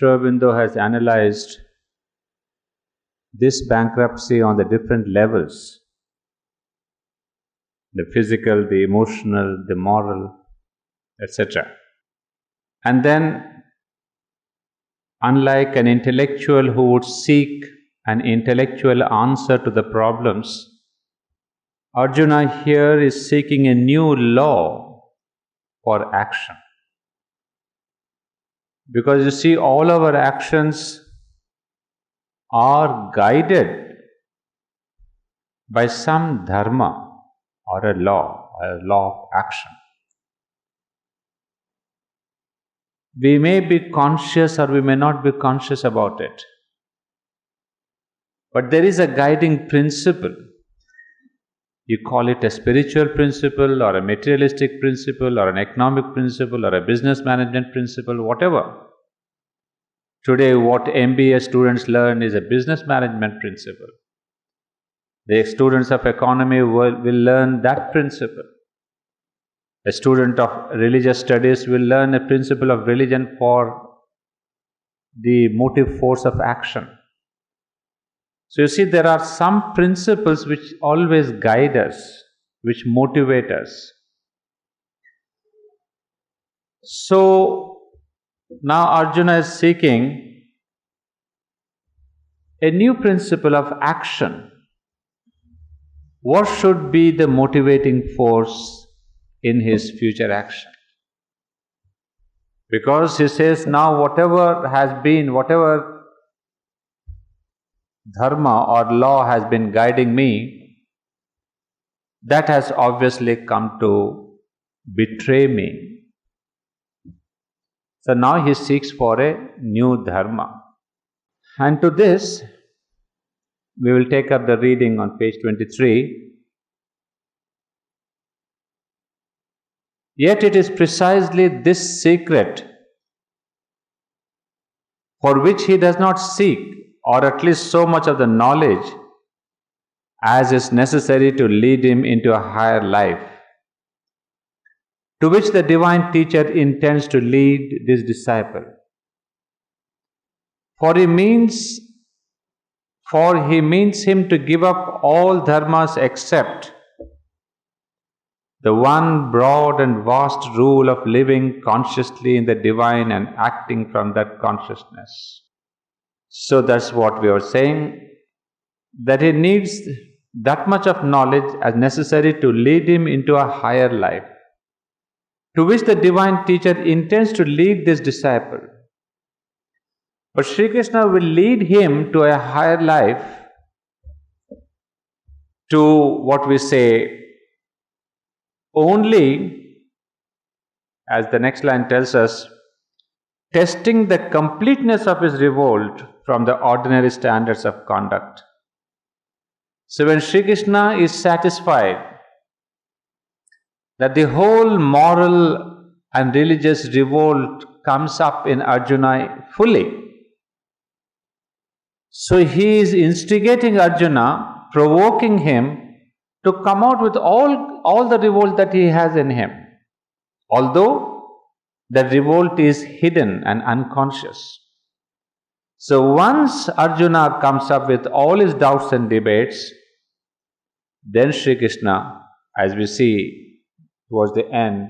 Aurobindo has analyzed this bankruptcy on the different levels: the physical, the emotional, the moral, etc. And then, unlike an intellectual who would seek an intellectual answer to the problems, Arjuna here is seeking a new law for action. Because you see, all our actions are guided by some dharma or a law of action. We may be conscious or we may not be conscious about it. But there is a guiding principle. You call it a spiritual principle or a materialistic principle or an economic principle or a business management principle, whatever. Today what MBA students learn is a business management principle. The students of economy will learn that principle. A student of religious studies will learn a principle of religion for the motive force of action. So you see, there are some principles which always guide us, which motivate us. So now Arjuna is seeking a new principle of action. What should be the motivating force in his future action? Because he says, now whatever has been, whatever dharma or law has been guiding me, that has obviously come to betray me. So now he seeks for a new dharma. And to this, we will take up the reading on page 23. Yet it is precisely this secret for which he does not seek, or at least so much of the knowledge as is necessary to lead him into a higher life, to which the divine teacher intends to lead this disciple. For he means him to give up all dharmas except the one broad and vast rule of living consciously in the divine and acting from that consciousness. So that's what we are saying, that he needs that much of knowledge as necessary to lead him into a higher life, to which the divine teacher intends to lead this disciple. But Sri Krishna will lead him to a higher life, to what we say, only, as the next line tells us, testing the completeness of his revolt from the ordinary standards of conduct. So when Sri Krishna is satisfied that the whole moral and religious revolt comes up in Arjuna fully, so he is instigating Arjuna, provoking him to come out with all the revolt that he has in him, although the revolt is hidden and unconscious. So once Arjuna comes up with all his doubts and debates, then Sri Krishna, as we see towards the end,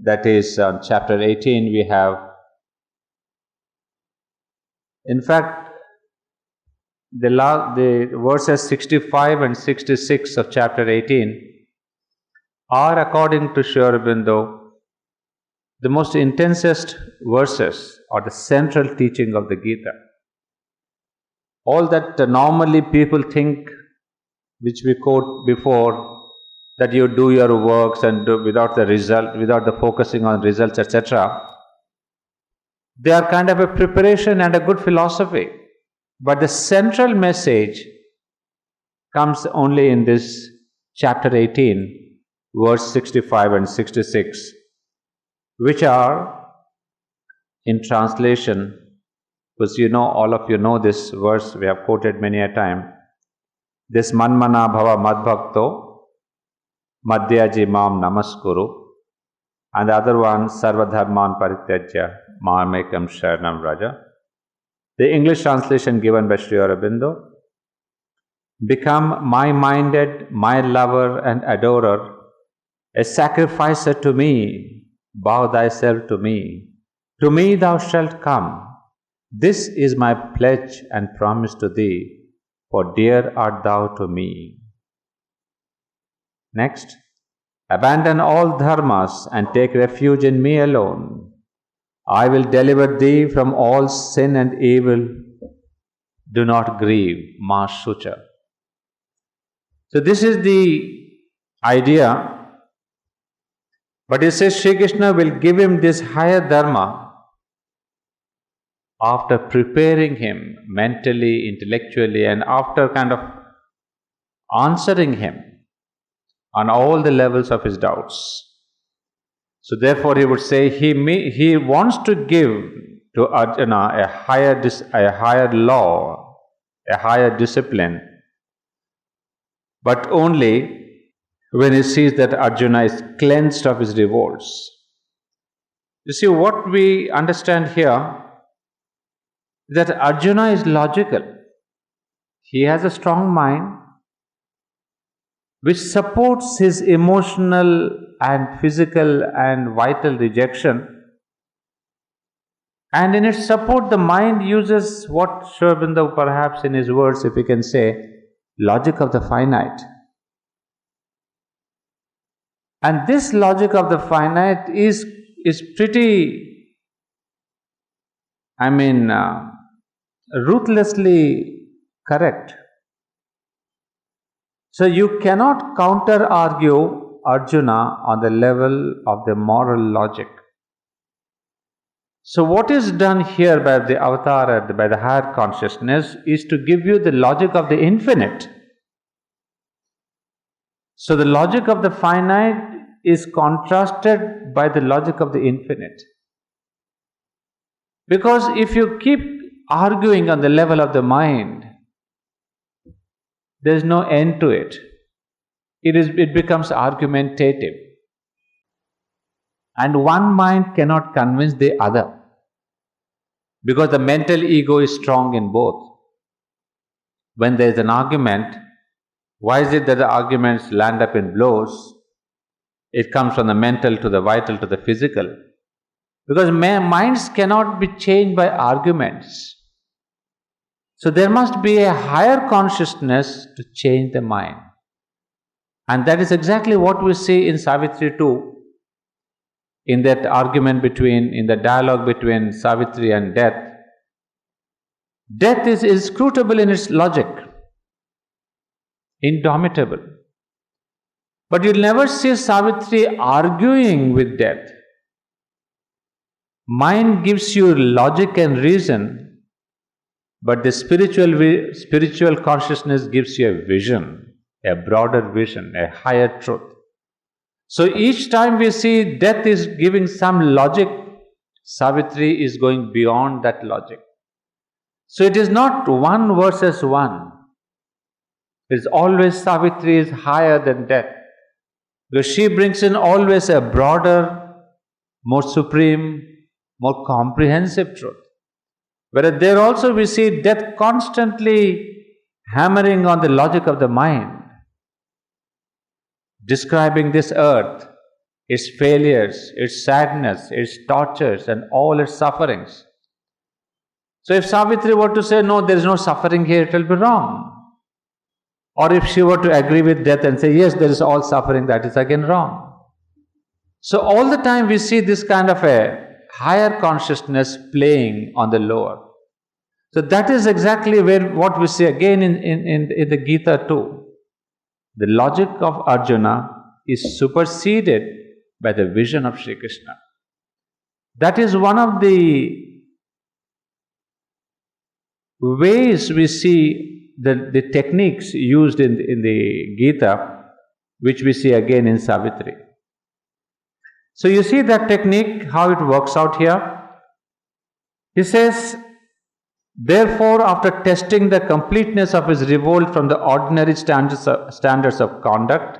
that is chapter 18, we have, in fact, the verses 65 and 66 of chapter 18 are, according to Sri Aurobindo, the most intensest verses or the central teaching of the Gita. All that normally people think, which we quote before, that you do your works and do without the focusing on results, etc. They are kind of a preparation and a good philosophy. But the central message comes only in this chapter 18, verse 65 and 66, which are in translation, because all of you know this verse, we have quoted many a time. This manmana bhava madbhakto madhyaji mam namaskuru, and the other one sarva dharman parityajya Mamekam Sharanam Raja. The English translation given by Sri Aurobindo: become my-minded, my lover and adorer, a sacrificer to me, bow thyself to me. To me thou shalt come. This is my pledge and promise to thee, for dear art thou to me. Next, abandon all dharmas and take refuge in me alone. I will deliver thee from all sin and evil. Do not grieve, Ma Shucha. So this is the idea. But it says Sri Krishna will give him this higher dharma after preparing him mentally, intellectually, and after kind of answering him on all the levels of his doubts. So therefore he would say he wants to give to Arjuna a higher law, a higher discipline, but only when he sees that Arjuna is cleansed of his revolts. You see, what we understand here is that Arjuna is logical. He has a strong mind which supports his emotional and physical and vital rejection. And in its support, the mind uses what Sri Aurobindo, perhaps in his words, if we can say, logic of the finite. And this logic of the finite is pretty, ruthlessly correct. So you cannot counter-argue Arjuna on the level of the moral logic. So what is done here by the avatar, by the higher consciousness, is to give you the logic of the infinite. So the logic of the finite is contrasted by the logic of the infinite. Because if you keep arguing on the level of the mind, there is no end to it. It becomes argumentative. And one mind cannot convince the other. Because the mental ego is strong in both. When there is an argument, why is it that the arguments land up in blows? It comes from the mental to the vital to the physical. Because minds cannot be changed by arguments. So there must be a higher consciousness to change the mind. And that is exactly what we see in Savitri too. In that argument in the dialogue between Savitri and Death. Death is inscrutable in its logic. Indomitable. But you'll never see Savitri arguing with Death. Mind gives you logic and reason, but the spiritual consciousness gives you a vision, a broader vision, a higher truth. So each time we see Death is giving some logic, Savitri is going beyond that logic. So it is not one versus one. It is always Savitri is higher than Death. Because she brings in always a broader, more supreme, more comprehensive truth. Whereas there also we see Death constantly hammering on the logic of the mind, describing this earth, its failures, its sadness, its tortures, and all its sufferings. So if Savitri were to say, no, there is no suffering here, it will be wrong. Or if she were to agree with Death and say, yes, there is all suffering, that is again wrong. So all the time we see this kind of a higher consciousness playing on the lower. So that is exactly what we see again in the Gita too. The logic of Arjuna is superseded by the vision of Sri Krishna. That is one of the ways we see the techniques used in the Gita, which we see again in Savitri. So you see that technique, how it works out here. He says, therefore, after testing the completeness of his revolt from the ordinary standards of conduct,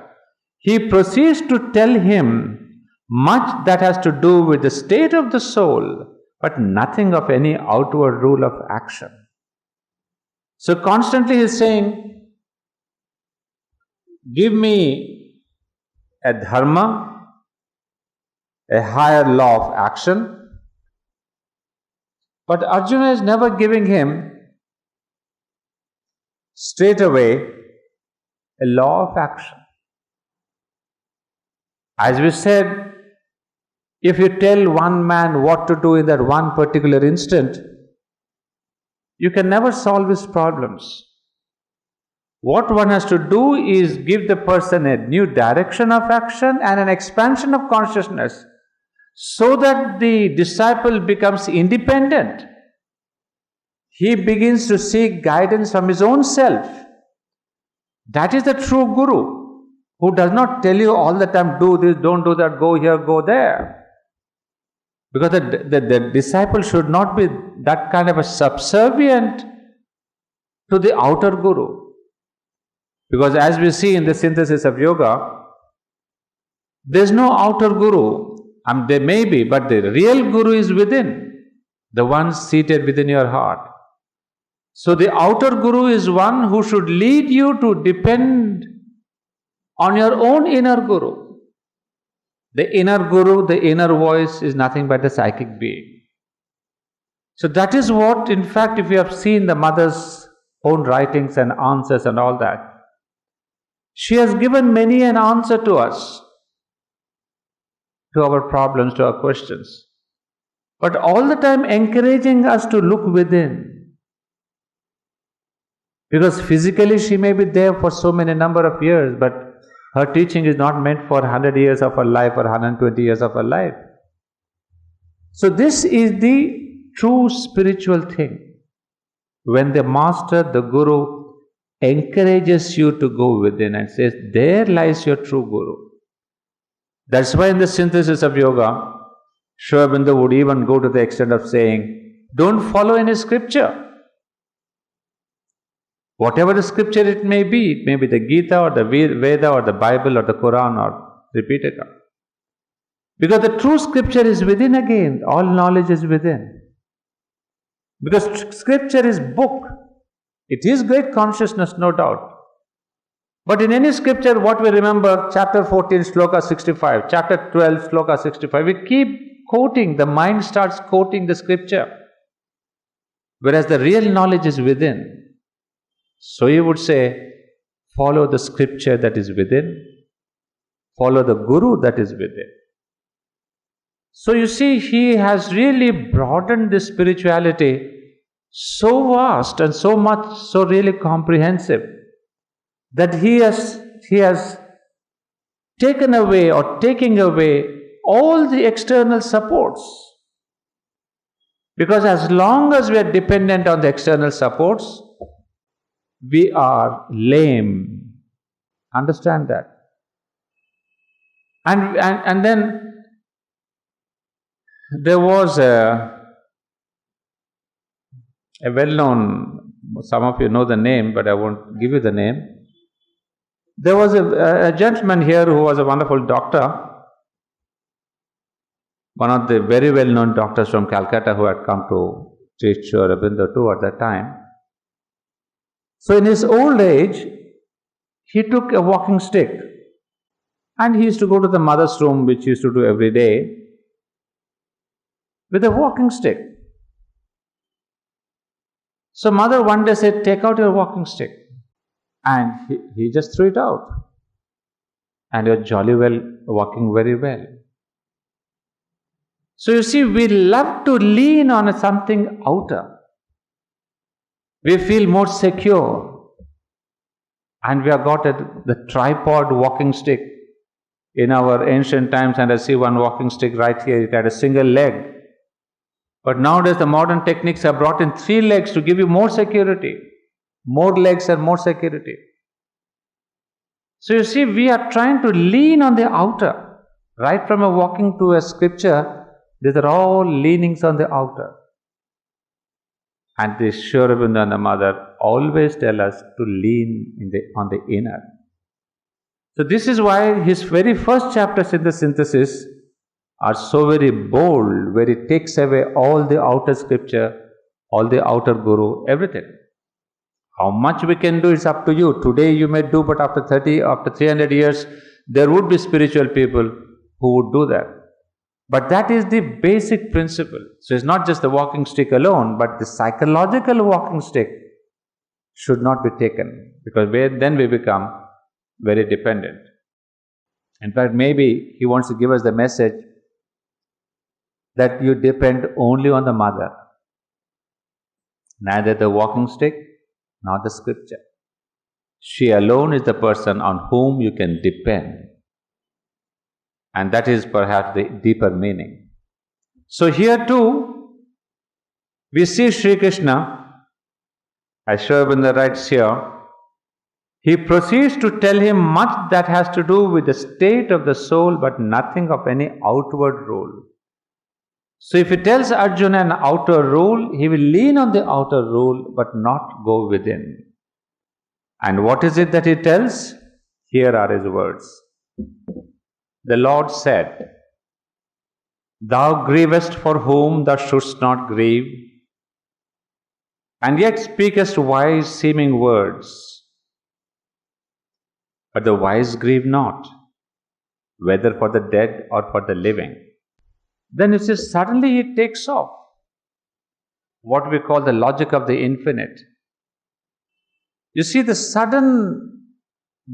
he proceeds to tell him much that has to do with the state of the soul but nothing of any outward rule of action. So constantly he is saying, give me a dharma, a higher law of action. But Arjuna is never giving him straight away a law of action. As we said, if you tell one man what to do in that one particular instant, you can never solve his problems. What one has to do is give the person a new direction of action and an expansion of consciousness so that the disciple becomes independent. He begins to seek guidance from his own self. That is the true guru, who does not tell you all the time, do this, don't do that, go here, go there. Because the disciple should not be that kind of a subservient to the outer guru. Because as we see in the synthesis of yoga, there is no outer guru. There may be, but the real guru is within, the one seated within your heart. So the outer guru is one who should lead you to depend on your own inner guru. The inner guru, the inner voice is nothing but the psychic being. So that is what, in fact, if you have seen the mother's own writings and answers and all that, she has given many an answer to us, to our problems, to our questions, but all the time encouraging us to look within. Because physically she may be there for so many number of years, but her teaching is not meant for 100 years of her life or 120 years of her life. So this is the true spiritual thing. When the master, the guru, encourages you to go within and says, there lies your true guru. That's why in the synthesis of yoga, Aurobindo would even go to the extent of saying, don't follow any scripture. Whatever the scripture it may be the Gita or the Veda or the Bible or the Quran or Tripitaka. Because the true scripture is within again, all knowledge is within. Because scripture is book. It is great consciousness, no doubt. But in any scripture, what we remember, chapter 14, sloka 65, chapter 12, sloka 65, we keep quoting, the mind starts quoting the scripture. Whereas the real knowledge is within. So you would say, follow the scripture that is within, follow the guru that is within. So you see, he has really broadened this spirituality so vast and so much, so really comprehensive, that he has taken away or taking away all the external supports. Because as long as we are dependent on the external supports, we are lame. Understand that. And then there was a well-known, some of you know the name, but I won't give you the name. There was a gentleman here who was a wonderful doctor, one of the very well-known doctors from Calcutta who had come to teach Aurobindo too at that time. So in his old age, he took a walking stick and he used to go to the mother's room, which he used to do every day, with a walking stick. So mother one day said, take out your walking stick. And he just threw it out. And you're jolly well walking very well. So you see, we love to lean on something outer. We feel more secure. And we have got the tripod walking stick. In our ancient times, and I see one walking stick right here, it had a single leg. But nowadays the modern techniques have brought in 3 legs to give you more security. More legs and more security. So you see, we are trying to lean on the outer. Right from a walking to a scripture, these are all leanings on the outer. And the Aurobindo and the mother always tell us to lean on the inner. So this is why his very first chapters in the synthesis are so very bold, where it takes away all the outer scripture, all the outer guru, everything. How much we can do is up to you. Today you may do, but after 300 years, there would be spiritual people who would do that. But that is the basic principle. So it's not just the walking stick alone, but the psychological walking stick should not be taken, because then we become very dependent. In fact, maybe he wants to give us the message that you depend only on the mother, neither the walking stick nor the scripture. She alone is the person on whom you can depend. And that is perhaps the deeper meaning. So here too, we see Sri Krishna, as Sri Aurobindo writes here, he proceeds to tell him much that has to do with the state of the soul, but nothing of any outward rule. So if he tells Arjuna an outer rule, he will lean on the outer rule, but not go within. And what is it that he tells? Here are his words. The Lord said, "Thou grievest for whom thou shouldst not grieve, and yet speakest wise seeming words. But the wise grieve not, whether for the dead or for the living." Then it says, suddenly it takes off. What we call the logic of the infinite. You see the sudden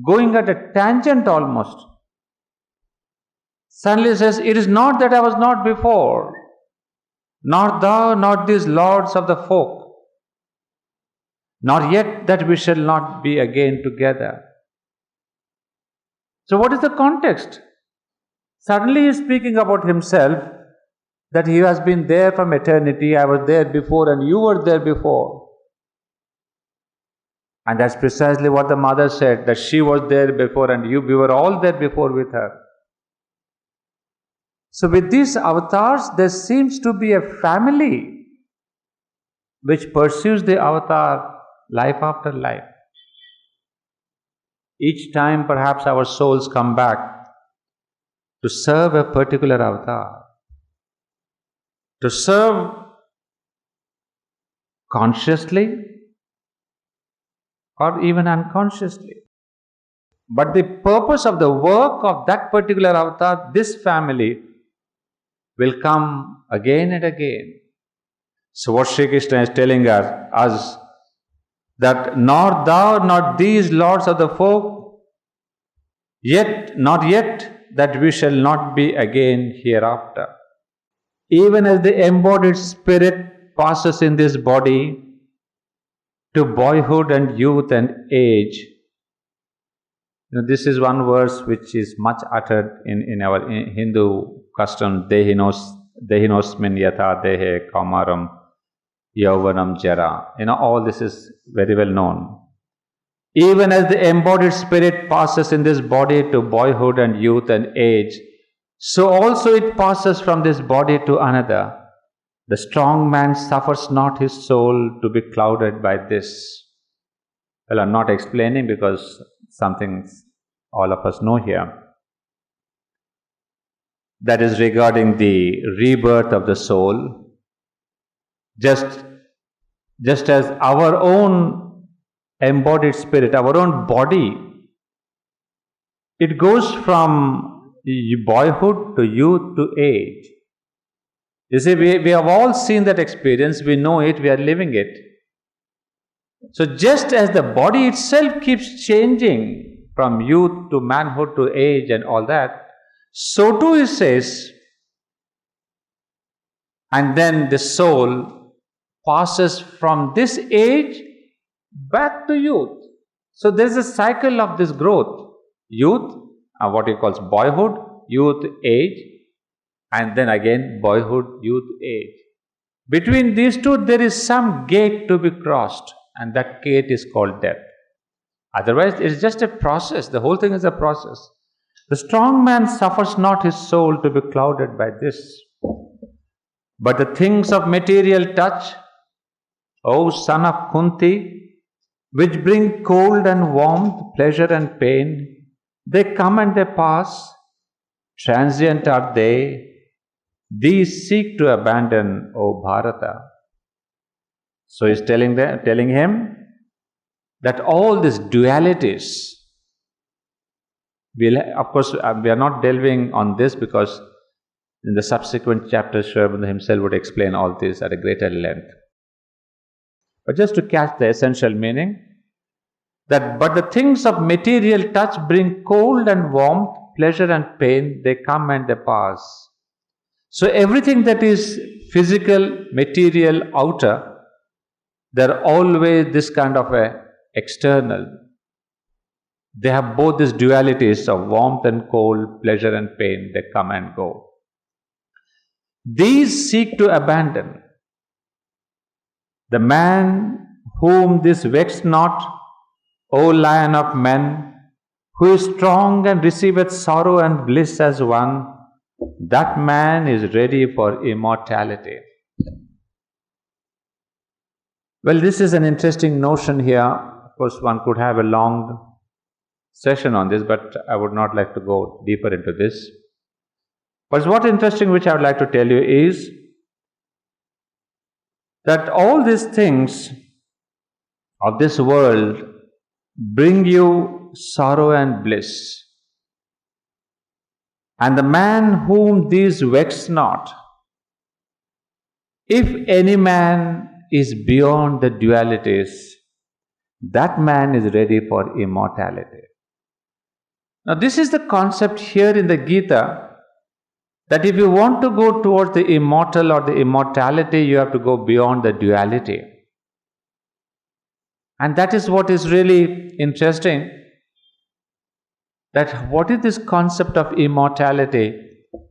going at a tangent almost. Suddenly it says, "It is not that I was not before, nor thou, nor these lords of the folk, nor yet that we shall not be again together." So what is the context? Suddenly he is speaking about himself, that he has been there from eternity, I was there before and you were there before. And that's precisely what the mother said, that she was there before and we were all there before with her. So with these avatars, there seems to be a family which pursues the avatar life after life. Each time perhaps our souls come back to serve a particular avatar, to serve consciously or even unconsciously. But the purpose of the work of that particular avatar, this family, will come again and again. So what Sri Krishna is telling us that nor thou, nor these lords of the folk, not yet that we shall not be again hereafter. Even as the embodied spirit passes in this body to boyhood and youth and age. This is one verse which is much uttered in our Hindu custom, dehinosmin yatha dehe kaumaram yauvanam jara. All this is very well known. Even as the embodied spirit passes in this body to boyhood and youth and age, so also it passes from this body to another. The strong man suffers not his soul to be clouded by this. Well, I'm not explaining because something all of us know here. That is regarding the rebirth of the soul. Just as our own embodied spirit, our own body, it goes from boyhood to youth to age. You see, we have all seen that experience, we know it, we are living it. So just as the body itself keeps changing from youth to manhood to age and all that, so too it says, and then the soul passes from this age back to youth. So there is a cycle of this growth. Youth, what he calls boyhood, youth, age, and then again boyhood, youth, age. Between these two there is some gate to be crossed, and that gate is called death. Otherwise it is just a process. The whole thing is a process. The strong man suffers not his soul to be clouded by this. But the things of material touch, O son of Kunti, which bring cold and warmth, pleasure and pain, they come and they pass, transient are they, these seek to abandon, O Bharata. So he's telling him that all these dualities, of course, we are not delving on this because in the subsequent chapters, Sri Aurobindo himself would explain all this at a greater length. But just to catch the essential meaning, but the things of material touch bring cold and warmth, pleasure and pain, they come and they pass. So everything that is physical, material, outer, they're always this kind of a external. They have both these dualities of warmth and cold, pleasure and pain, they come and go. These seek to abandon. The man whom this vexed not, O Lion of men, who is strong and receiveth sorrow and bliss as one, that man is ready for immortality. Well, this is an interesting notion here. Of course, one could have a long session on this, but I would not like to go deeper into this. But what's interesting, which I would like to tell you, is that all these things of this world bring you sorrow and bliss. And the man whom these vex not, if any man is beyond the dualities, that man is ready for immortality. Now, this is the concept here in the Gita, that if you want to go towards the immortal or the immortality, you have to go beyond the duality. And that is what is really interesting, that what is this concept of immortality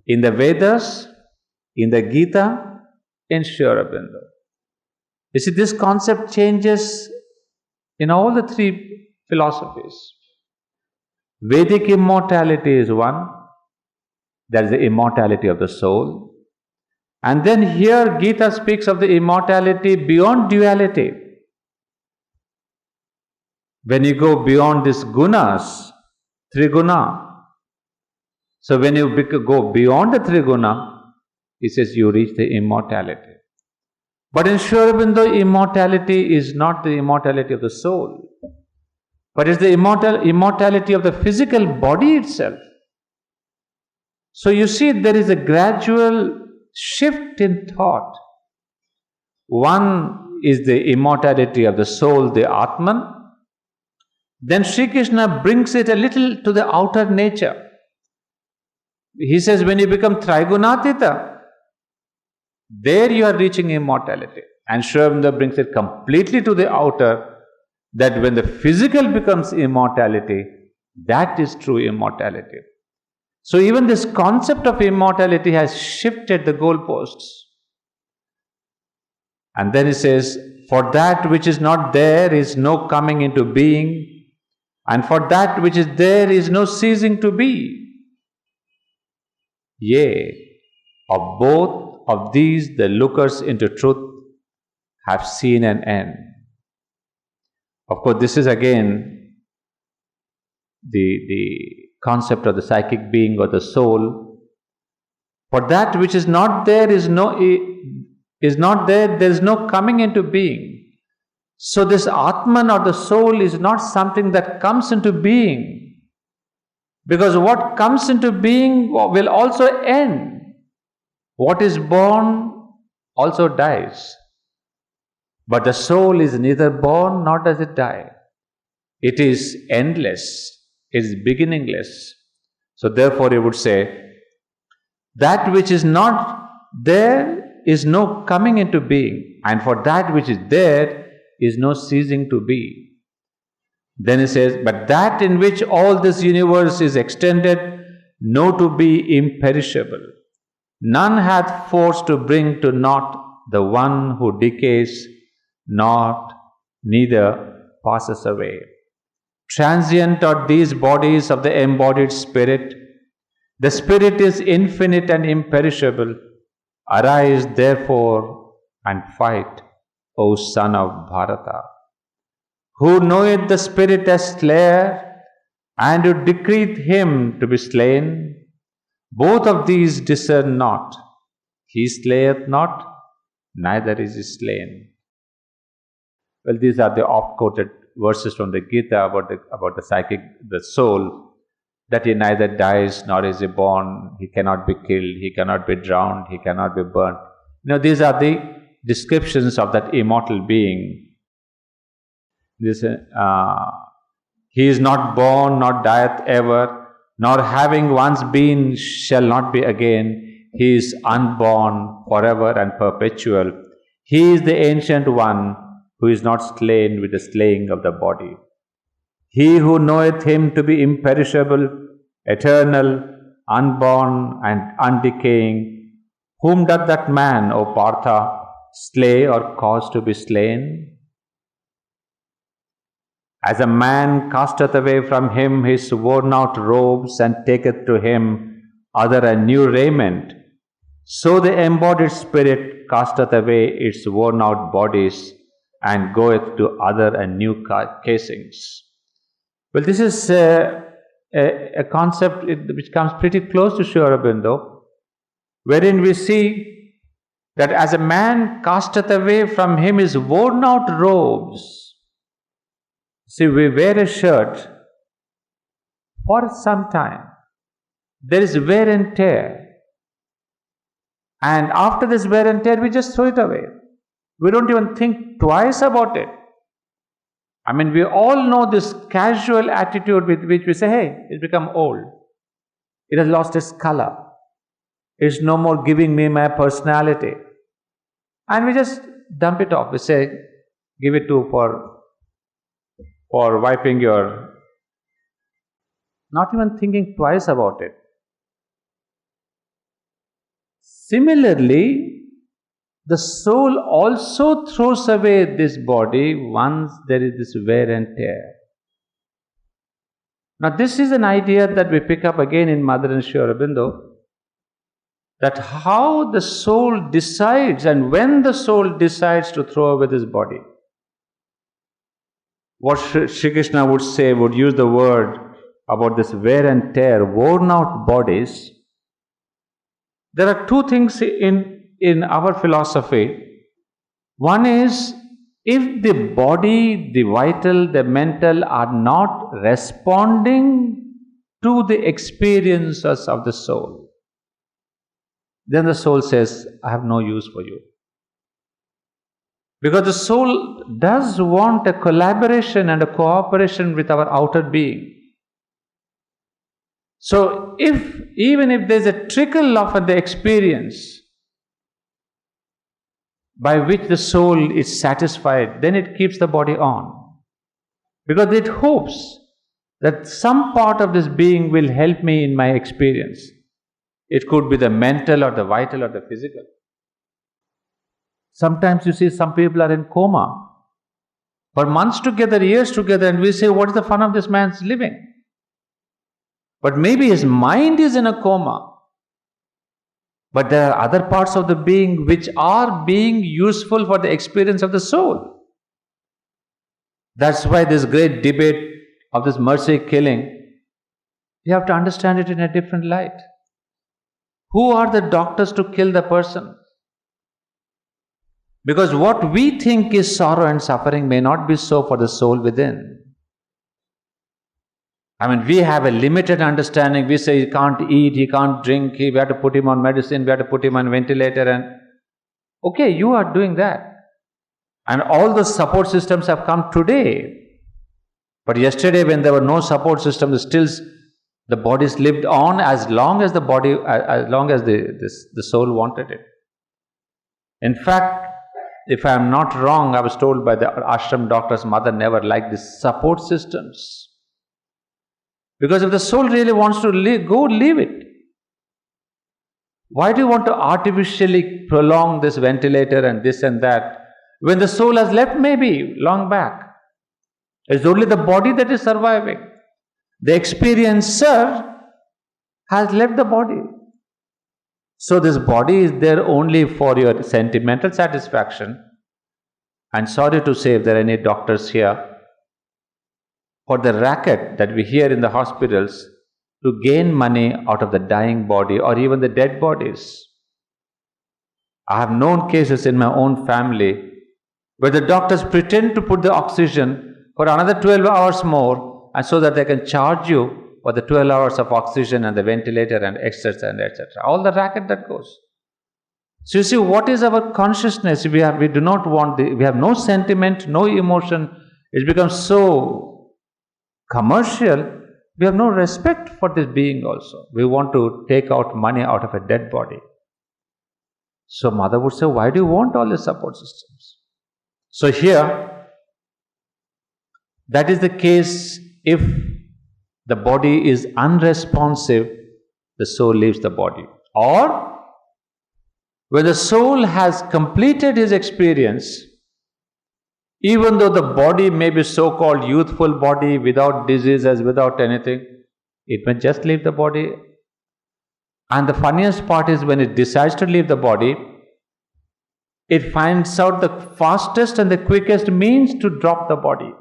in the Vedas, in the Gita, in Sri Aurobindo. You see, this concept changes in all the three philosophies. Vedic immortality is one, that is the immortality of the soul. And then here Gita speaks of the immortality beyond duality. When you go beyond these gunas, triguna. So when you go beyond the triguna, he says you reach the immortality. But in Sri Aurobindo, immortality is not the immortality of the soul, but it's the immortality of the physical body itself. So you see, there is a gradual shift in thought. One is the immortality of the soul, the Atman. Then Sri Krishna brings it a little to the outer nature. He says, when you become Trigunatita, there you are reaching immortality. And Sri Aurobindo brings it completely to the outer, that when the physical becomes immortality, that is true immortality. So even this concept of immortality has shifted the goalposts. And then he says, for that which is not there is no coming into being, and for that which is there is no ceasing to be. Yea, of both of these the lookers into truth have seen an end. Of course, this is again the concept of the psychic being or the soul. For that which is not there there is no coming into being. So this Atman or the soul is not something that comes into being, because what comes into being will also end. What is born also dies. But the soul is neither born nor does it die. It is endless. It is beginningless. So therefore you would say, that which is not there is no coming into being, and for that which is there is no ceasing to be. Then he says, but that in which all this universe is extended, know to be imperishable. None hath force to bring to naught the one who decays not, neither passes away. Transient are these bodies of the embodied spirit. The spirit is infinite and imperishable. Arise therefore and fight, O son of Bharata. Who knoweth the spirit as slayer, and who decreeth him to be slain, both of these discern not. He slayeth not, neither is he slain. Well, these are the oft-quoted verses from the Gita about the soul, that he neither dies nor is he born, he cannot be killed, he cannot be drowned, he cannot be burnt. These are the descriptions of that immortal being. He is not born, nor dieth ever, nor having once been shall not be again. He is unborn, forever and perpetual. He is the ancient one, who is not slain with the slaying of the body. He who knoweth him to be imperishable, eternal, unborn and undecaying, whom doth that man, O Partha, slay or cause to be slain? As a man casteth away from him his worn-out robes and taketh to him other a new raiment, so the embodied spirit casteth away its worn-out bodies and goeth to other and new casings. Well, this is a concept which comes pretty close to Sri Aurobindo, wherein we see that as a man casteth away from him his worn-out robes. See, we wear a shirt for some time. There is wear and tear. And after this wear and tear, we just throw it away. We don't even think twice about it. I mean, we all know this casual attitude with which we say, hey, it's become old. It has lost its color. It's no more giving me my personality. And we just dump it off. We say, give it to for wiping your... Not even thinking twice about it. Similarly, the soul also throws away this body once there is this wear and tear. Now, this is an idea that we pick up again in Mother and Sri Aurobindo, that how the soul decides and when the soul decides to throw away this body. What Sri Krishna would say, would use the word about this wear and tear, worn out bodies. There are two things in our philosophy. One is, if the body, the vital, the mental are not responding to the experiences of the soul, then the soul says, I have no use for you. Because the soul does want a collaboration and a cooperation with our outer being. So, even if there is a trickle of the experience by which the soul is satisfied, then it keeps the body on. Because it hopes that some part of this being will help me in my experience. It could be the mental or the vital or the physical. Sometimes you see some people are in coma for months together, years together, and we say, what is the fun of this man's living? But maybe his mind is in a coma. But there are other parts of the being which are being useful for the experience of the soul. That's why this great debate of this mercy killing, you have to understand it in a different light. Who are the doctors to kill the person? Because what we think is sorrow and suffering may not be so for the soul within. I mean, we have a limited understanding. We say he can't eat, he can't drink, we have to put him on medicine, we have to put him on ventilator, and okay, you are doing that. And all the support systems have come today. But yesterday, when there were no support systems, still the bodies lived on as long as the soul wanted it. In fact, if I am not wrong, I was told by the ashram doctor's mother never liked these support systems. Because if the soul really wants to go, leave it. Why do you want to artificially prolong this ventilator and this and that, when the soul has left maybe long back? It's only the body that is surviving. The experiencer has left the body. So this body is there only for your sentimental satisfaction. And sorry to say, if there are any doctors here, for the racket that we hear in the hospitals to gain money out of the dying body or even the dead bodies. I have known cases in my own family where the doctors pretend to put the oxygen for another 12 hours more, and so that they can charge you for the 12 hours of oxygen and the ventilator and etc. and etc. All the racket that goes. So you see, what is our consciousness? We do not want we have no sentiment, no emotion. It becomes so commercial. We have no respect for this being also. We want to take out money out of a dead body. So mother would say, why do you want all these support systems? So here, that is the case if the body is unresponsive, the soul leaves the body. Or when the soul has completed his experience, even though the body may be so-called youthful body, without diseases, without anything, it may just leave the body. And the funniest part is when it decides to leave the body, it finds out the fastest and the quickest means to drop the body.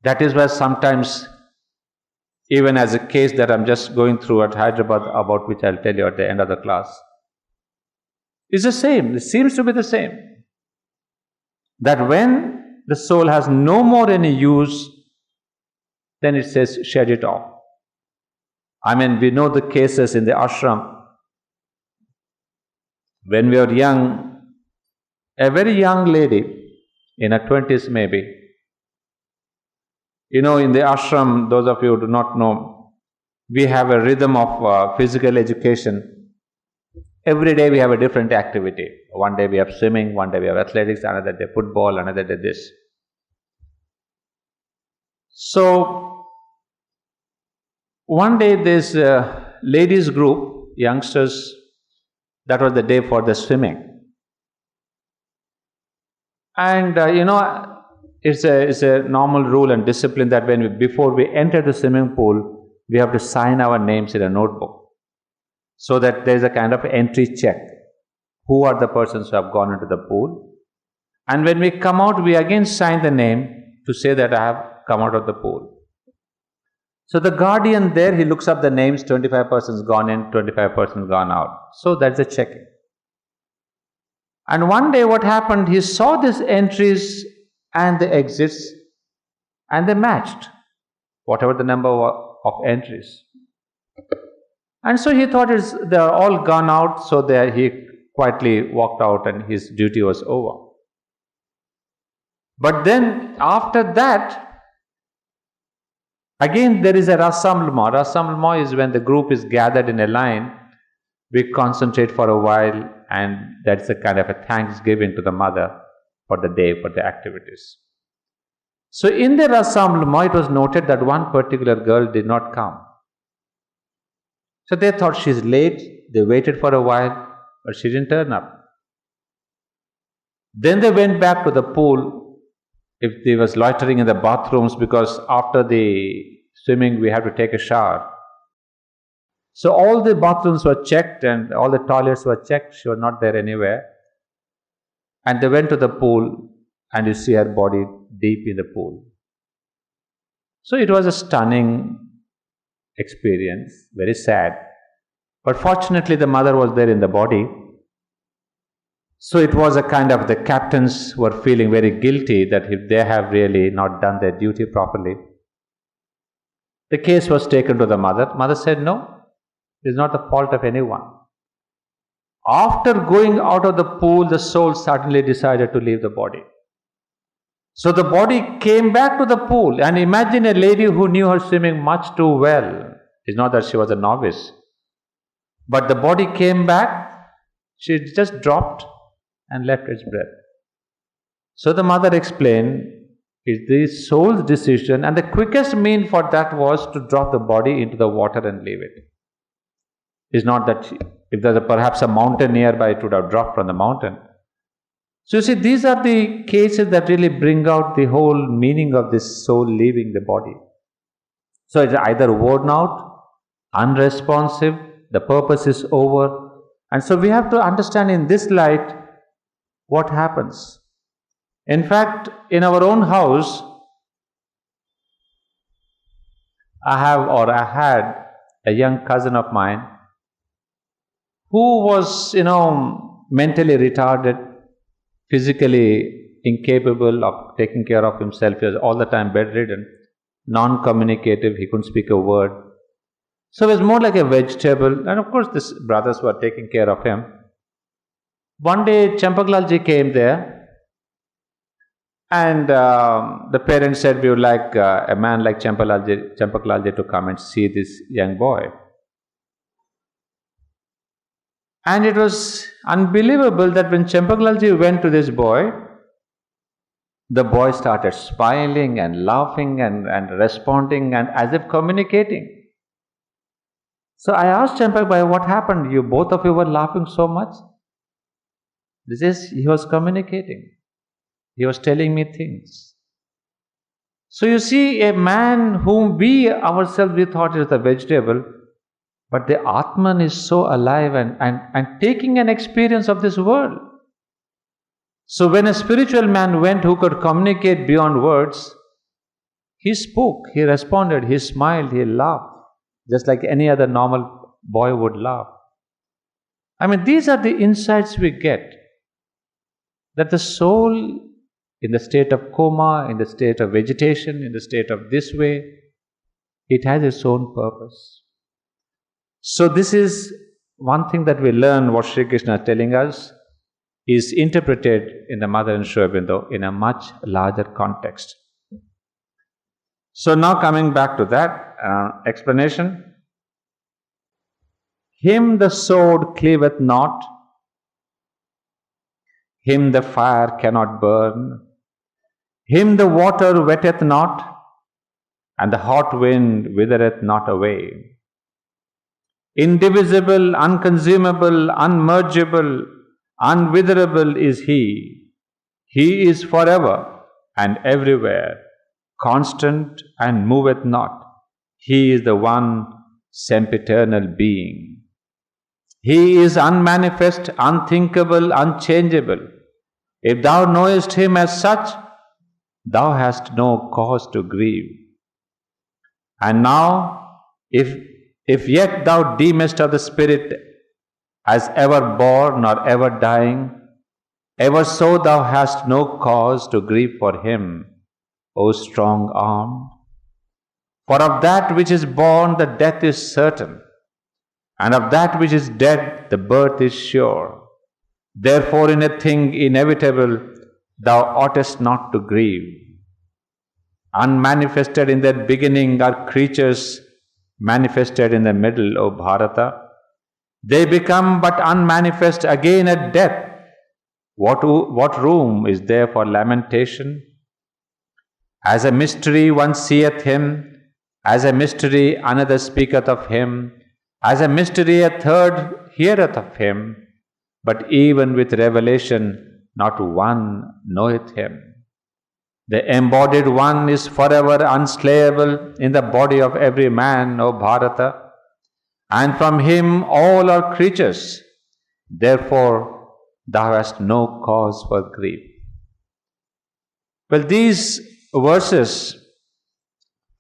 That is why sometimes, even as a case that I'm just going through at Hyderabad, about which I'll tell you at the end of the class, is the same. It seems to be the same. That when the soul has no more any use, then it says, shed it off. I mean, we know the cases in the ashram. When we were young, a very young lady, in her 20s maybe, in the ashram, those of you who do not know, we have a rhythm of physical education. Every day we have a different activity. One day we have swimming, one day we have athletics, another day football, another day this. So, one day this ladies group, youngsters, that was the day for the swimming. And it's a normal rule and discipline that before we enter the swimming pool, we have to sign our names in a notebook, so that there is a kind of entry check. Who are the persons who have gone into the pool? And when we come out, we again sign the name to say that I have come out of the pool. So the guardian there, he looks up the names, 25 persons gone in, 25 persons gone out. So that's the checking. And one day what happened, he saw these entries and the exits, and they matched, whatever the number of entries. And so he thought they are all gone out, so he quietly walked out and his duty was over. But then after that, again there is a rassemblement. Rassemblement is when the group is gathered in a line, we concentrate for a while, and that's a kind of a thanksgiving to the mother for the day, for the activities. So in the rassemblement, it was noted that one particular girl did not come. So they thought she's late, they waited for a while, but she didn't turn up. Then they went back to the pool, if they was loitering in the bathrooms, because after the swimming we have to take a shower. So all the bathrooms were checked and all the toilets were checked, she was not there anywhere. And they went to the pool and you see her body deep in the pool. So it was a stunning experience, very sad. But fortunately the mother was there in the body. So it was a kind of, the captains were feeling very guilty that if they have really not done their duty properly. The case was taken to the mother. Mother said, no, it is not the fault of anyone. After going out of the pool, the soul suddenly decided to leave the body. So the body came back to the pool, and imagine a lady who knew her swimming much too well. It's not that she was a novice. But the body came back, she just dropped and left its breath. So the mother explained, it's the soul's decision, and the quickest mean for that was to drop the body into the water and leave it. It's not that if there's perhaps a mountain nearby, it would have dropped from the mountain. So you see, these are the cases that really bring out the whole meaning of this soul leaving the body. So it's either worn out, unresponsive, the purpose is over. And so we have to understand in this light what happens. In fact, in our own house, I had a young cousin of mine who was, mentally retarded, physically incapable of taking care of himself. He was all the time bedridden, non-communicative, he couldn't speak a word. So he was more like a vegetable, and of course these brothers were taking care of him. One day Champaklalji came there, and the parents said, we would like a man like Champaklalji to come and see this young boy. And it was unbelievable that when Champaklalji went to this boy, the boy started smiling and laughing and responding and as if communicating. So I asked Champakbhai, what happened? Both of you were laughing so much? He was communicating. He was telling me things. So you see, a man whom we thought is a vegetable, but the Atman is so alive and taking an experience of this world. So when a spiritual man went who could communicate beyond words, he spoke, he responded, he smiled, he laughed, just like any other normal boy would laugh. I mean, these are the insights we get, that the soul in the state of coma, in the state of vegetation, in the state of this way, it has its own purpose. So this is one thing that we learn, what Sri Krishna is telling us is interpreted in the Mother and Sri Aurobindo in a much larger context. So now coming back to that explanation. Him the sword cleaveth not, him the fire cannot burn, him the water wetteth not, and the hot wind withereth not away. Indivisible, unconsumable, unmergeable, unwitherable is He. He is forever and everywhere, constant and moveth not. He is the one sempiternal being. He is unmanifest, unthinkable, unchangeable. If thou knowest Him as such, thou hast no cause to grieve. And now, if yet thou deemest of the Spirit as ever born or ever dying, ever so thou hast no cause to grieve for Him, O strong arm. For of that which is born the death is certain, and of that which is dead the birth is sure. Therefore in a thing inevitable thou oughtest not to grieve. Unmanifested in their beginning are creatures manifested in the middle, O Bharata. They become but unmanifest again at death. What room is there for lamentation? As a mystery one seeth Him, as a mystery another speaketh of Him, as a mystery a third heareth of Him, but even with revelation not one knoweth Him. The embodied one is forever unslayable in the body of every man, O Bharata, and from Him all are creatures. Therefore thou hast no cause for grief. Well, these verses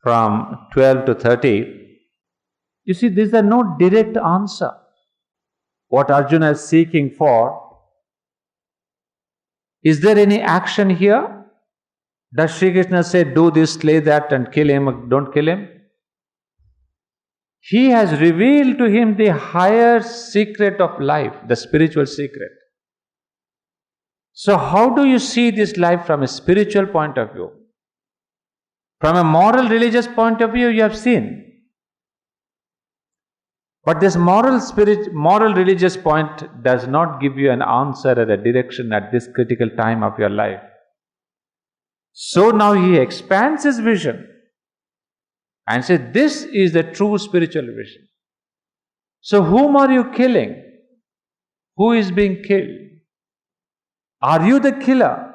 from 12 to 30, you see, these are no direct answer. What Arjuna is seeking for, is there any action here? Does Sri Krishna say, do this, slay that, and kill him, or don't kill him? He has revealed to him the higher secret of life, the spiritual secret. So how do you see this life from a spiritual point of view? From a moral religious point of view, you have seen. But this moral religious point does not give you an answer or a direction at this critical time of your life. So now he expands his vision and says, this is the true spiritual vision. So whom are you killing? Who is being killed? Are you the killer?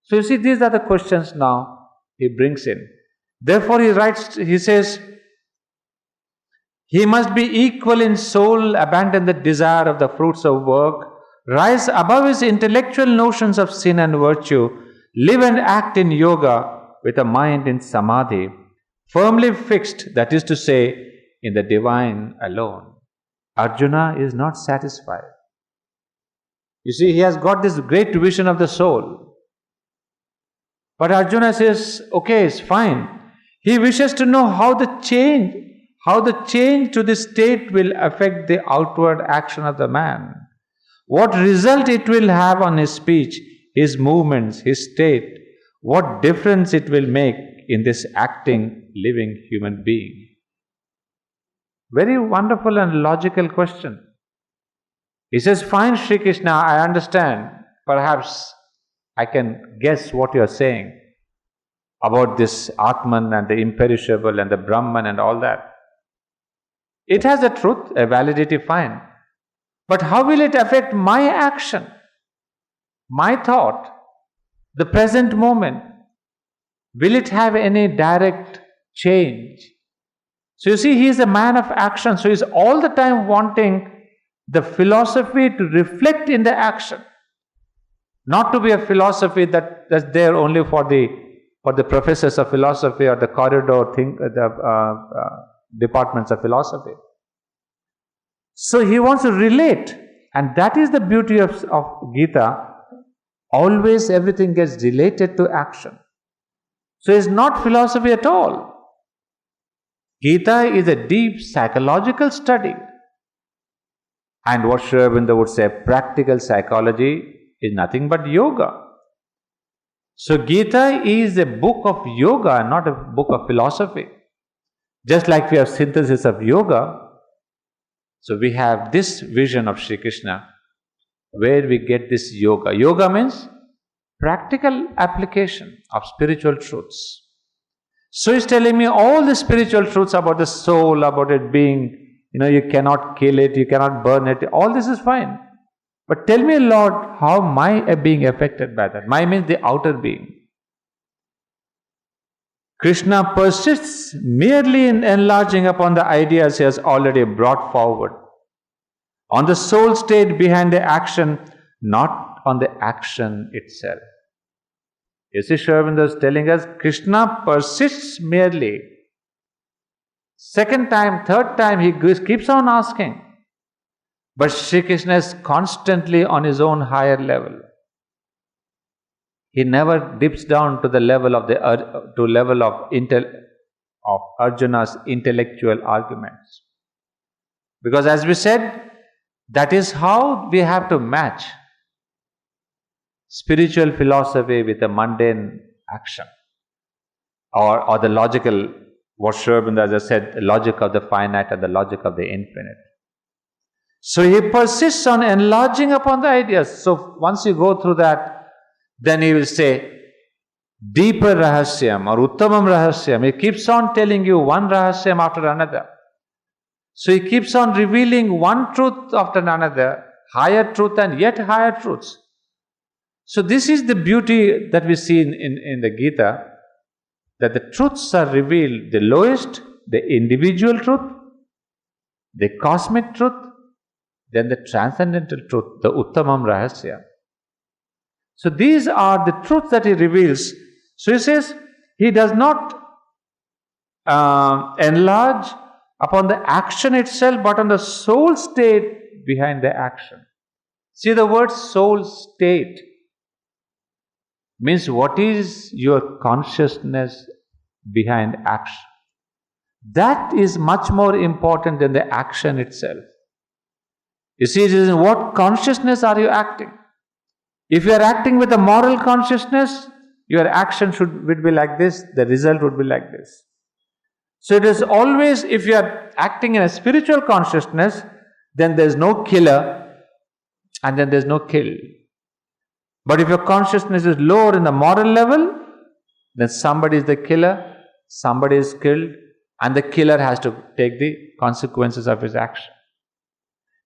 So you see, these are the questions now he brings in. Therefore he says, he must be equal in soul, abandon the desire of the fruits of work, rise above his intellectual notions of sin and virtue, live and act in yoga with a mind in samadhi, firmly fixed, that is to say, in the divine alone. Arjuna is not satisfied. You see, he has got this great vision of the soul. But Arjuna says, okay, it's fine. He wishes to know how the change to this state will affect the outward action of the man. What result it will have on his speech, his movements, his state. What difference it will make in this acting, living human being. Very wonderful and logical question. He says, fine, Sri Krishna, I understand. Perhaps I can guess what you are saying about this Atman and the imperishable and the Brahman and all that. It has a truth, a validity, fine. But how will it affect my action, my thought, the present moment? Will it have any direct change? So you see, he is a man of action. So he is all the time wanting the philosophy to reflect in the action. Not to be a philosophy that's there only for the professors of philosophy or the corridor departments of philosophy. So he wants to relate, and that is the beauty of Gita. Always everything gets related to action. So it's not philosophy at all. Gita is a deep psychological study. And what Sri Aurobindo would say, practical psychology is nothing but yoga. So Gita is a book of yoga, not a book of philosophy. Just like we have synthesis of yoga, so we have this vision of Sri Krishna, where we get this yoga. Yoga means practical application of spiritual truths. So he's telling me all the spiritual truths about the soul, about it being, you cannot kill it, you cannot burn it. All this is fine. But tell me, Lord, how am I being affected by that? My means the outer being. Krishna persists merely in enlarging upon the ideas he has already brought forward, on the soul state behind the action, not on the action itself. You see, Sri Aurobindo is telling us, Krishna persists merely. Second time, third time, he keeps on asking. But Sri Krishna is constantly on his own higher level. He never dips down to the level of Arjuna's intellectual arguments. Because as we said, that is how we have to match spiritual philosophy with a mundane action. Or the logical, what Sri Aurobindo, as I said, the logic of the finite and the logic of the infinite. So he persists on enlarging upon the ideas. So once you go through that, then he will say, deeper rahasyam or uttamam rahasyam. He keeps on telling you one rahasyam after another. So he keeps on revealing one truth after another, higher truth and yet higher truths. So this is the beauty that we see in the Gita, that the truths are revealed, the lowest, the individual truth, the cosmic truth, then the transcendental truth, the uttamam rahasya. So these are the truths that he reveals. So he says, he does not enlarge upon the action itself, but on the soul state behind the action. See, the word soul state means what is your consciousness behind action. That is much more important than the action itself. You see, it is in what consciousness are you acting? If you are acting with a moral consciousness, your action would be like this, the result would be like this. So it is always, if you are acting in a spiritual consciousness, then there is no killer and then there is no kill. But if your consciousness is lower in the moral level, then somebody is the killer, somebody is killed, and the killer has to take the consequences of his action.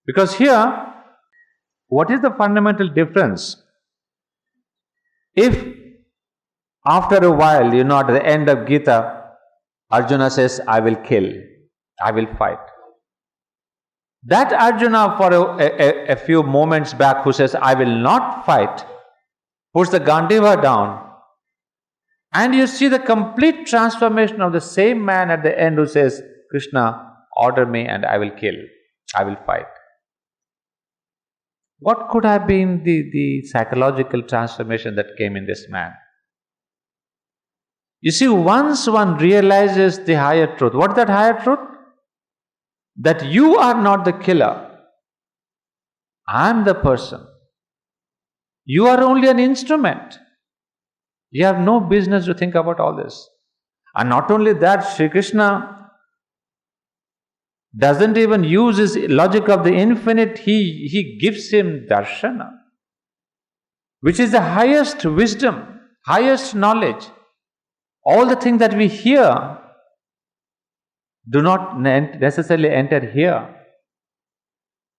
Because here, what is the fundamental difference? If after a while, at the end of Gita, Arjuna says, I will kill, I will fight. That Arjuna for a few moments back who says, I will not fight, puts the Gandiva down, and you see the complete transformation of the same man at the end who says, Krishna, order me and I will kill. I will fight. What could have been the psychological transformation that came in this man? You see, once one realizes the higher truth, what is that higher truth? That you are not the killer. I am the person. You are only an instrument. You have no business to think about all this. And not only that, Sri Krishna doesn't even use his logic of the infinite, he gives him darshana, which is the highest wisdom, highest knowledge. All the things that we hear do not necessarily enter here.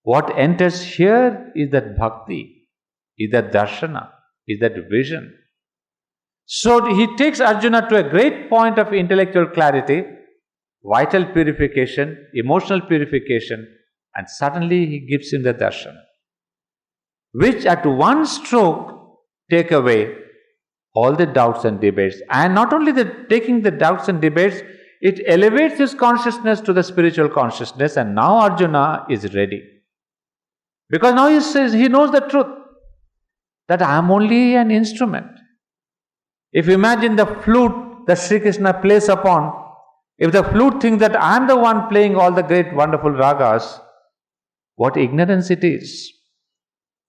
What enters here is that bhakti, is that darshana, is that vision. So he takes Arjuna to a great point of intellectual clarity, vital purification, emotional purification, and suddenly he gives him the darshan, which at one stroke take away all the doubts and debates. And not only taking the doubts and debates, it elevates his consciousness to the spiritual consciousness, and now Arjuna is ready. Because now he knows the truth, that I am only an instrument. If you imagine the flute that Sri Krishna plays upon, if the flute thinks that I am the one playing all the great wonderful ragas, what ignorance it is.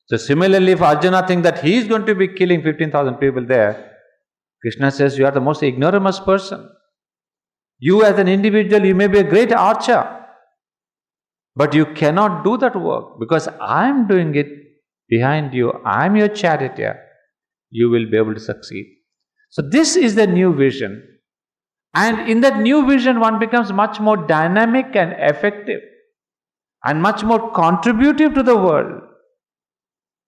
So similarly, if Arjuna thinks that he is going to be killing 15,000 people there, Krishna says you are the most ignoramus person. You as an individual, you may be a great archer, but you cannot do that work because I am doing it behind you. I am your charioteer. You will be able to succeed. So this is the new vision. And in that new vision, one becomes much more dynamic and effective and much more contributive to the world.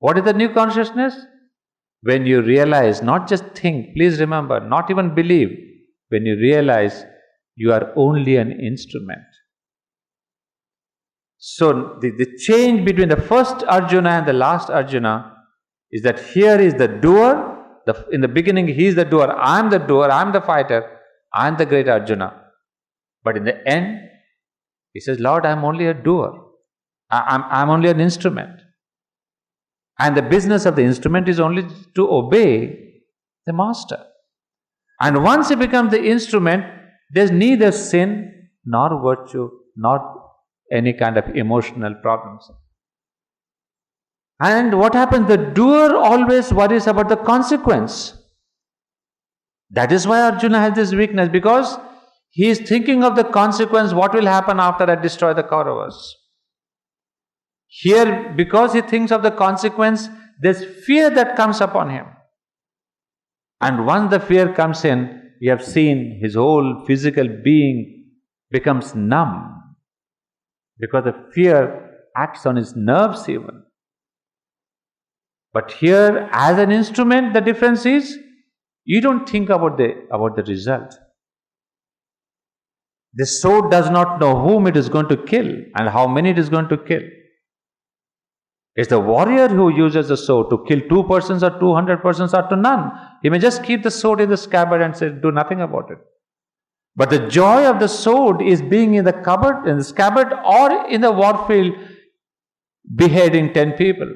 What is the new consciousness? When you realize, not just think, please remember, not even believe, when you realize you are only an instrument. So the change between the first Arjuna and the last Arjuna is that here is the doer. In the beginning, he is the doer, I am the fighter, I am the great Arjuna. But in the end, he says, Lord, I am only a doer. I am only an instrument. And the business of the instrument is only to obey the master. And once he becomes the instrument, there is neither sin nor virtue nor any kind of emotional problems. And what happens? The doer always worries about the consequence. That is why Arjuna has this weakness, because he is thinking of the consequence, what will happen after I destroy the Kauravas. Here, because he thinks of the consequence, there's fear that comes upon him. And once the fear comes in, we have seen his whole physical being becomes numb, because the fear acts on his nerves even. But here, as an instrument, the difference is, you don't think about the result. The sword does not know whom it is going to kill and how many it is going to kill. It's the warrior who uses the sword to kill 2 persons or 200 persons or to none. He may just keep the sword in the scabbard and say, do nothing about it. But the joy of the sword is being in the scabbard or in the warfield beheading 10 people.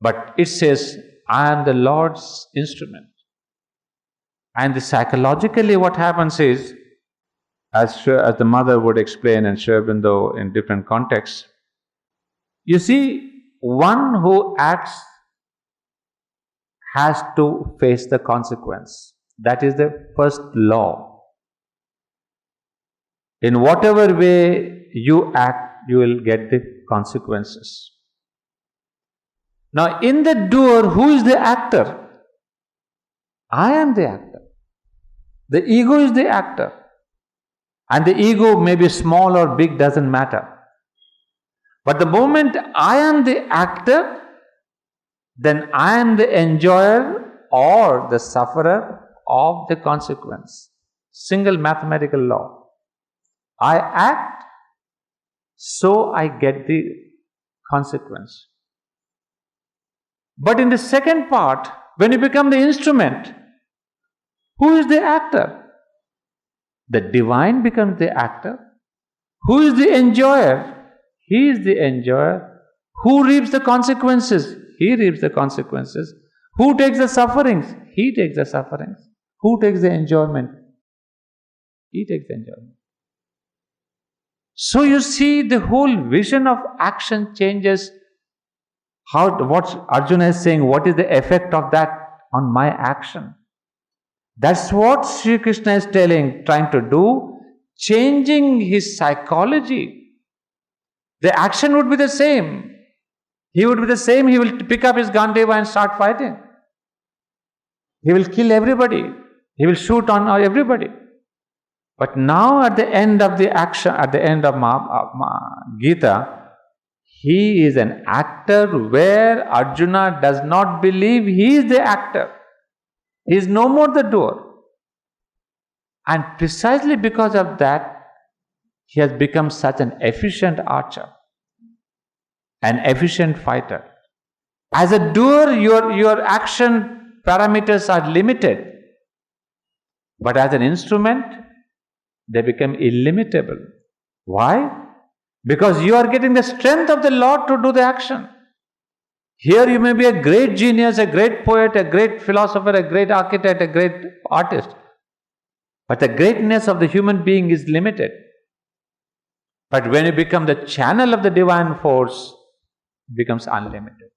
But it says, I am the Lord's instrument. And psychologically what happens is, as the mother would explain and Aurobindo in different contexts, you see, one who acts has to face the consequence. That is the first law. In whatever way you act, you will get the consequences. Now, in the doer, who is the actor? I am the actor. The ego is the actor. And the ego may be small or big, doesn't matter. But the moment I am the actor, then I am the enjoyer or the sufferer of the consequence. Single mathematical law. I act, so I get the consequence. But in the second part, when you become the instrument, who is the actor? The divine becomes the actor. Who is the enjoyer? He is the enjoyer. Who reaps the consequences? He reaps the consequences. Who takes the sufferings? He takes the sufferings. Who takes the enjoyment? He takes the enjoyment. So you see, the whole vision of action changes. What Arjuna is saying, what is the effect of that on my action? That's what Sri Krishna is trying to do, changing his psychology. The action would be the same. He would be the same. He will pick up his Gandhiva and start fighting. He will kill everybody. He will shoot on everybody. But now at the end of the action, at the end of Gita, he is an actor where Arjuna does not believe he is the actor. He is no more the doer. And precisely because of that, he has become such an efficient archer, an efficient fighter. As a doer, your action parameters are limited. But as an instrument, they become illimitable. Why? Because you are getting the strength of the Lord to do the action. Here you may be a great genius, a great poet, a great philosopher, a great architect, a great artist. But the greatness of the human being is limited. But when you become the channel of the divine force, it becomes unlimited.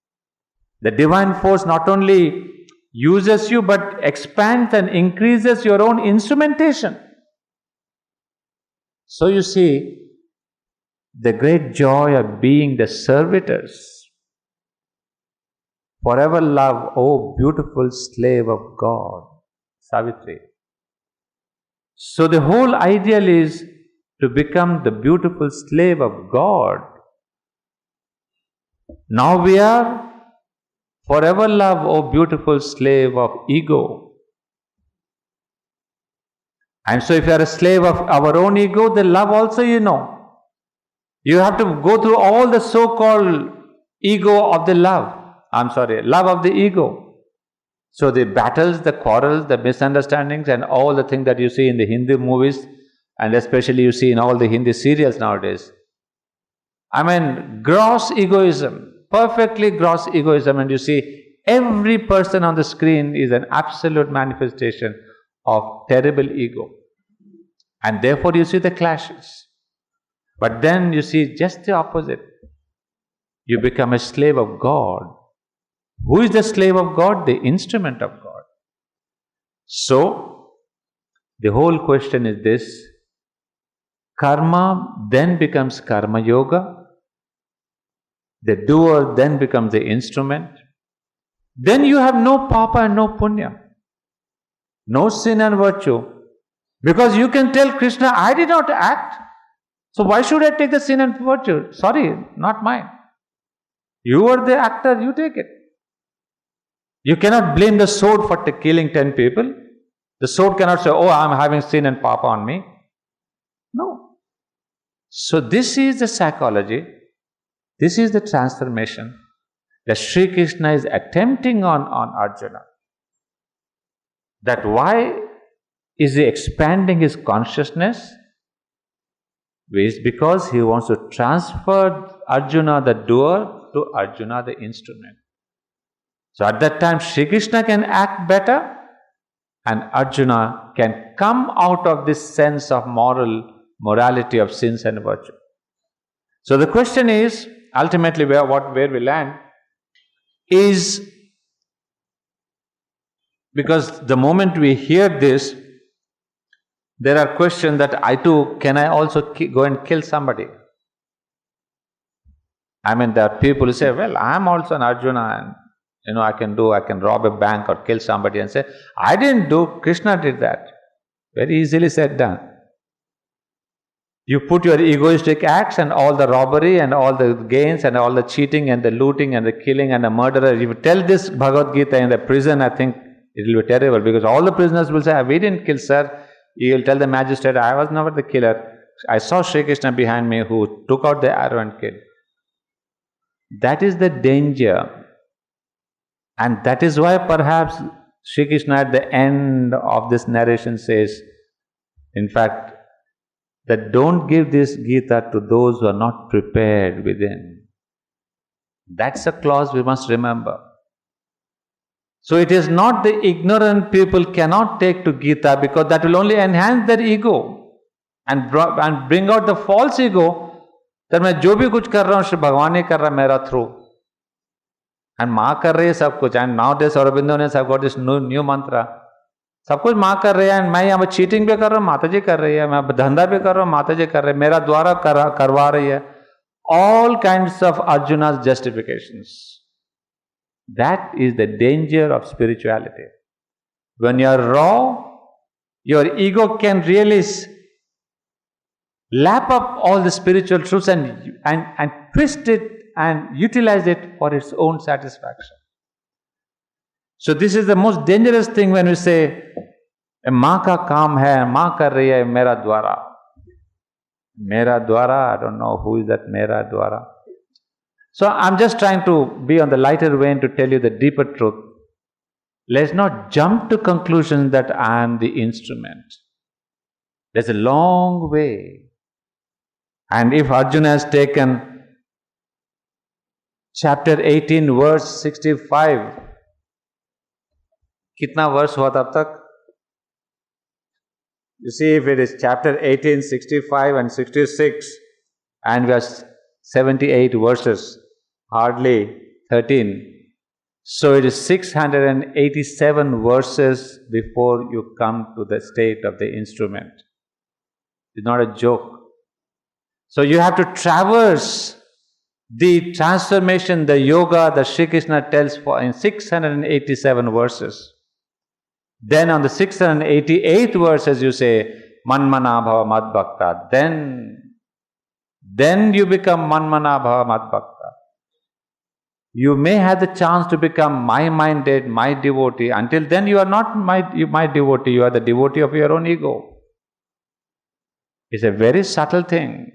The divine force not only uses you, but expands and increases your own instrumentation. So you see, the great joy of being the servitors. Forever love, O beautiful slave of God, Savitri. So the whole ideal is to become the beautiful slave of God. Now we are forever love, O beautiful slave of ego. And so if you are a slave of our own ego, the love also you have to go through all the so-called ego of the love. Love of the ego. So the battles, the quarrels, the misunderstandings and all the things that you see in the Hindi movies and especially you see in all the Hindi serials nowadays. Gross egoism, perfectly gross egoism, and you see every person on the screen is an absolute manifestation of terrible ego. And therefore you see the clashes. But then you see just the opposite. You become a slave of God. Who is the slave of God? The instrument of God. So, the whole question is this. Karma then becomes karma yoga. The doer then becomes the instrument. Then you have no papa and no punya. No sin and virtue. Because you can tell Krishna, I did not act. So why should I take the sin and virtue? Sorry, not mine. You are the actor, you take it. You cannot blame the sword for killing 10 people. The sword cannot say, oh, I am having sin and papa on me. No. So this is the psychology. This is the transformation that Sri Krishna is attempting on Arjuna. That why is he expanding his consciousness? Is because he wants to transfer Arjuna the doer to Arjuna the instrument. So at that time Sri Krishna can act better and Arjuna can come out of this sense of morality of sins and virtue. So the question is, ultimately where we land is, because the moment we hear this, there are questions that can I also go and kill somebody? There are people who say, well, I am also an Arjuna and I can rob a bank or kill somebody and say, I didn't do, Krishna did that. Very easily said, done. You put your egoistic acts and all the robbery and all the gains and all the cheating and the looting and the killing and the murderer. If you tell this Bhagavad Gita in the prison, I think it will be terrible because all the prisoners will say, we didn't kill, sir. You will tell the magistrate, I was never the killer. I saw Sri Krishna behind me who took out the arrow and killed. That is the danger. And that is why perhaps Sri Krishna at the end of this narration says, in fact, that don't give this Gita to those who are not prepared within. That's a clause we must remember. So it is not the ignorant people cannot take to Gita, because that will only enhance their ego and bring out the false ego that मैं जो भी कुछ कर रहा हूँ श्री भगवान ही कर रहा है मेरा थ्रू, एंड माँ कर रही है सब कुछ. एंड नाउ डेज औरबिंदो ने सब गॉट दिस न्यू मंत्र, सब कुछ माँ कर रही है, एंड मैं यहाँ पर चीटिंग भी कर रहा हूँ, माता जी कर रही है, मैं धंधा भी कर रहा हूँ, माता जी कर रही है, मेरा द्वारा करवा रही है. All kinds of Arjuna's justifications. That is the danger of spirituality. When you are raw, your ego can really lap up all the spiritual truths and twist it and utilize it for its own satisfaction. So this is the most dangerous thing when we say, माँ का काम है, माँ कर रही है मेरा द्वारा. Mera Dwara, I don't know who is that Mera Dwara. So I'm just trying to be on the lighter vein to tell you the deeper truth. Let's not jump to conclusions that I am the instrument. There's a long way. And if Arjuna has taken chapter 18, verse 65, kitna verse hua tab tak? You see, if it is chapter 18, 65 and 66, and we have 78 verses, hardly 13. So it is 687 verses before you come to the state of the instrument. It's not a joke. So you have to traverse the transformation, the yoga that Sri Krishna tells for in 687 verses. Then on the 688th verse, as you say, Manmana Bhava Mad Bhakta, then you become Manmana Bhava Mad Bhakta. You may have the chance to become my minded, my devotee. Until then, you are not my devotee, you are the devotee of your own ego. It's a very subtle thing.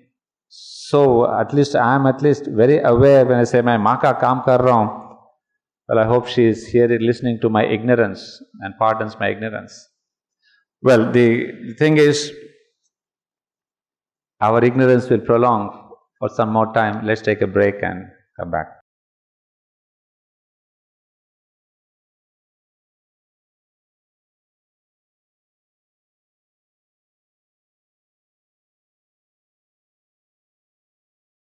So, at least I am very aware when I say, my maa ka kaam kar raha hoon. Well, I hope she is here listening to my ignorance and pardons my ignorance. Well, the thing is, our ignorance will prolong for some more time. Let's take a break and come back.